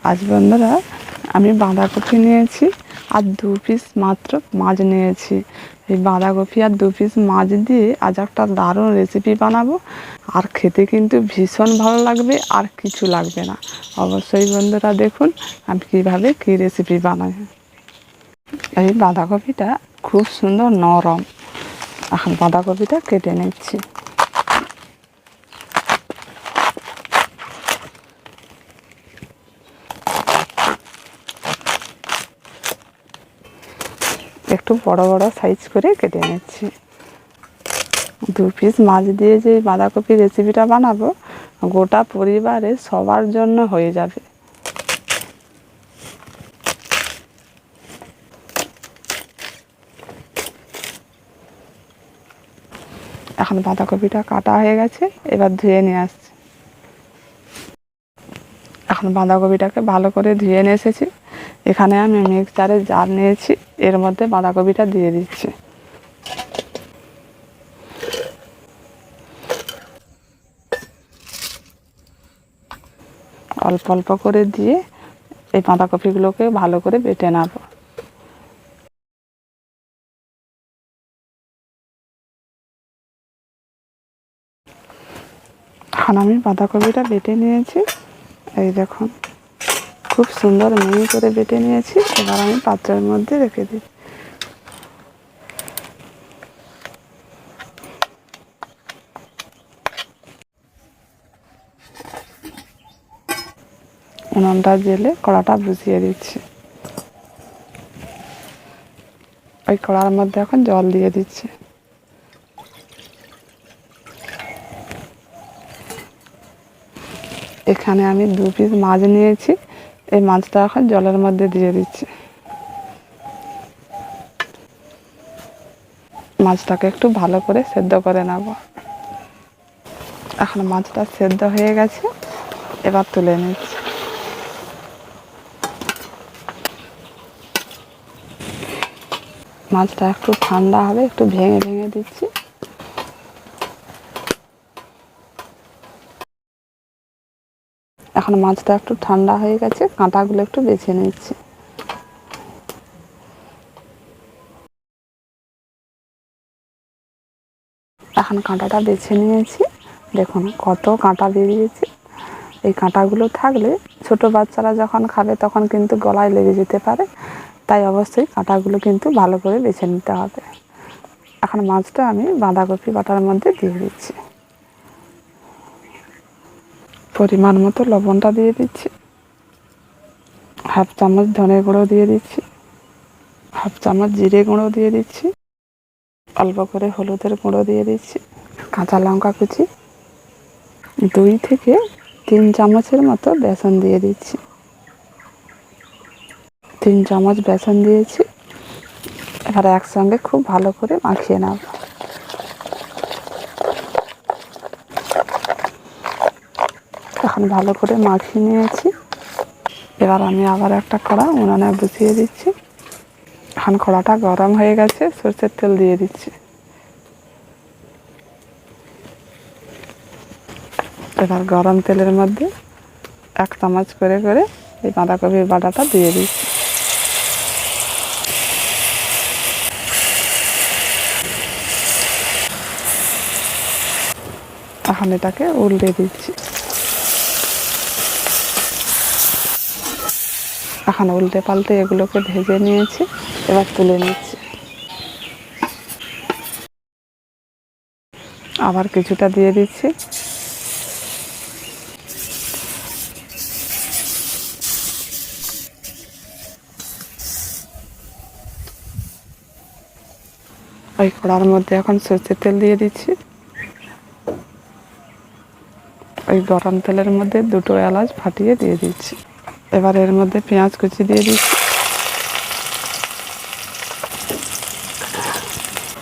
আজ বন্ধুরা আমি বাঁধাকপি নিয়েছি আর 2 পিস মাত্র মাছ নিয়েছি। এই বাঁধাকপি আর 2 পিস মাছ দিয়ে আজ একটা দারুণ রেসিপি বানাবো, আর খেতে কিন্তু ভীষণ ভালো লাগবে, আর কিছু লাগবে না। অবশ্যই বন্ধুরা দেখুন আমি কীভাবে কী রেসিপি বানাই। এই বাঁধাকপিটা খুব সুন্দর নরম। এখন বাঁধাকপিটা কেটে নিচ্ছি। একটু বড় বড় সাইজ করে কেটে নিচ্ছি। 2 পিস মাছ দিয়ে যে বাঁধাকপি রেসিপিটা বানাবো, গোটা পরিবারে সবার জন্য হয়ে যাবে। এখন বাঁধাকপিটা কাটা হয়ে গেছে, এবার ধুয়ে নিয়ে আসছি। এখন বাঁধাকপিটাকে ভালো করে ধুয়ে নিয়ে এসেছি। এখানে আমি মিক্সচারের জার নিয়েছি, এর মধ্যে বাঁধাকপিটা দিয়ে দিচ্ছি। অল্প অল্প করে দিয়ে এই বাঁধাকপিগুলোকে ভালো করে বেটে নেব। এখন আমি বাঁধাকপিটা বেটে নিয়েছি, এই দেখুন খুব সুন্দর মিহি করে বেটে নিয়েছি। এবার আমি পাত্রের মধ্যে রেখে দিই। উনুনটা জেলে কড়াটা বসিয়ে দিচ্ছি। ওই কড়ার মধ্যে এখন জল দিয়ে দিচ্ছি। এখানে আমি 2 পিস মাছ নিয়েছি, এই মাছটা এখন জলের মধ্যে দিয়ে দিচ্ছি। মাছটাকে একটু ভালো করে সেদ্ধ করে নেব। এখন মাছটা সেদ্ধ হয়ে গেছে, এবার তুলে নিচ্ছি। মাছটা একটু ঠান্ডা হবে, একটু ভেঙে ভেঙে দিচ্ছি। এখন মাছটা একটু ঠান্ডা হয়ে গেছে, কাঁটাগুলো একটু বেছে নিচ্ছি। এখন কাঁটাটা বেছে নিয়েছি, দেখুন কত কাঁটা বেরিয়েছে। এই কাঁটাগুলো থাকলে ছোট বাচ্চারা যখন খাবে তখন কিন্তু গলায় লেগে যেতে পারে, তাই অবশ্যই কাঁটাগুলো কিন্তু ভালো করে বেছে নিতে হবে। এখন মাছটা আমি বাঁধাকপি বাটার মধ্যে দিয়ে দিচ্ছি। পরিমাণ মতো লবণটা দিয়ে দিচ্ছি। হাফ চামচ ধনে গুঁড়ো দিয়ে দিচ্ছি। হাফ চামচ জিরে গুঁড়ো দিয়ে দিচ্ছি। অল্প করে হলুদের গুঁড়ো দিয়ে দিচ্ছি। কাঁচা লঙ্কা কুচি 2 থেকে 3 চামচের মতো বেসন দিয়ে দিচ্ছি। 3 চামচ বেসন দিয়েছি। এবার একসঙ্গে খুব ভালো করে মাখিয়ে নেব। এখন ভালো করে মাখিয়ে নিয়েছি। এবার আমি আবার একটা কড়া উনুনে বসিয়ে দিচ্ছি। এখন কড়াটা গরম হয়ে গেছে, সরষের তেল দিয়ে দিচ্ছি। এবার গরম তেলের মধ্যে 1 চামচ করে করে এই বাঁধাকপির বাটাটা দিয়ে দিচ্ছি। এখন এটাকে উল্টে দিচ্ছি। এখন উল্টে পাল্টে এগুলোকে ভেজে নিয়েছি, এবার তুলে নিচ্ছি। আবার কিছুটা দিয়ে দিচ্ছি। ওই কড়ার মধ্যে এখন সরষের তেল দিয়ে দিচ্ছি। ওই গরম তেলের মধ্যে 2টো এলাচ ফাটিয়ে দিয়ে দিচ্ছি। এবার এর মধ্যে পেঁয়াজ কুচি দিয়ে দিচ্ছি।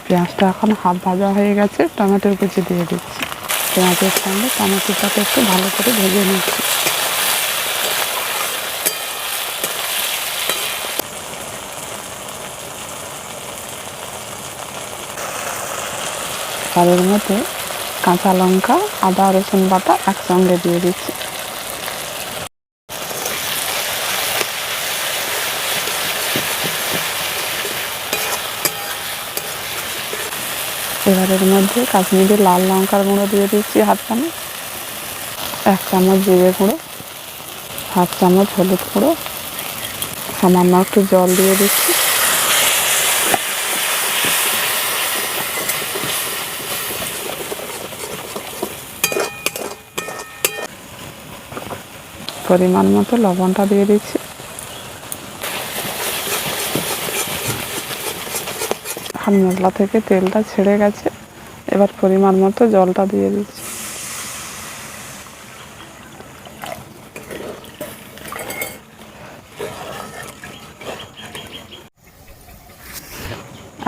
পেঁয়াজটা এখন হাফ ভাজা হয়ে গেছে, টমেটোর কুচি দিয়ে দিচ্ছি। পেঁয়াজের সঙ্গে টমেটোটাকে একটু ভালো করে ভেজে নিচ্ছি। তাদের মধ্যে কাঁচা লঙ্কা, আদা রসুন বাটা একসঙ্গে দিয়ে দিচ্ছি। এবার এর মধ্যে কাশ্মীরি লাল লঙ্কার গুঁড়ো দিয়ে দিচ্ছি হাফ চামচ, 1 চামচ জিরে গুঁড়ো, হাফ চামচ হলুদ গুঁড়ো, সামান্য একটু জল দিয়ে দিচ্ছি। পরিমাণ মতো লবণটা দিয়ে দিচ্ছি। এখন মশলা থেকে তেলটা ছেড়ে গেছে, এবার পরিমাণ মতো জলটা দিয়ে দিচ্ছি।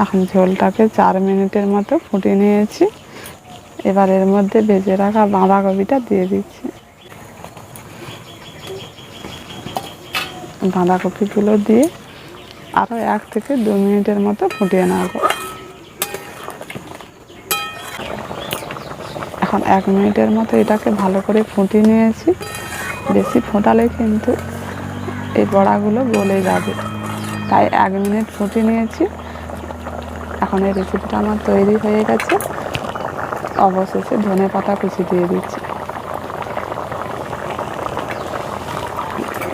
এখন ঝোলটাকে 4 মিনিটের মতো ফুটিয়ে নিয়েছি। এবার এর মধ্যে ভেজে রাখা বাঁধাকপিটা দিয়ে দিচ্ছি। বাঁধাকপিগুলো দিয়ে আরও 1 থেকে 2 মিনিটের মতো ফুটিয়ে নেব। এখন 1 মিনিটের মতো এটাকে ভালো করে ফুটিয়ে নিয়েছি। বেশি ফোটালে কিন্তু এই বড়াগুলো গলে যাবে, তাই 1 মিনিট ফুটিয়ে নিয়েছি। এখন এই রেসিপিটা আমার তৈরি হয়ে গেছে। অবশেষে ধনেপাতা কুচি দিয়ে দিচ্ছি।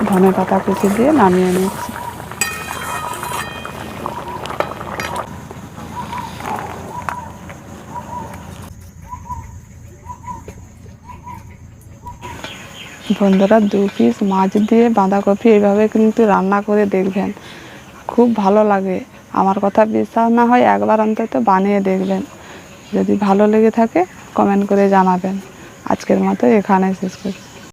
ধনেপাতা কুচি দিয়ে নামিয়ে নিচ্ছি। বন্ধুরা, 2 পিস মাছ দিয়ে বাঁধাকপি এইভাবে কিন্তু রান্না করে দেখবেন, খুব ভালো লাগে। আমার কথা বিশ্বাস না হয় একবার অন্তত বানিয়ে দেখবেন। যদি ভালো লেগে থাকে কমেন্ট করে জানাবেন। আজকের মতো এখানে শেষ করছি।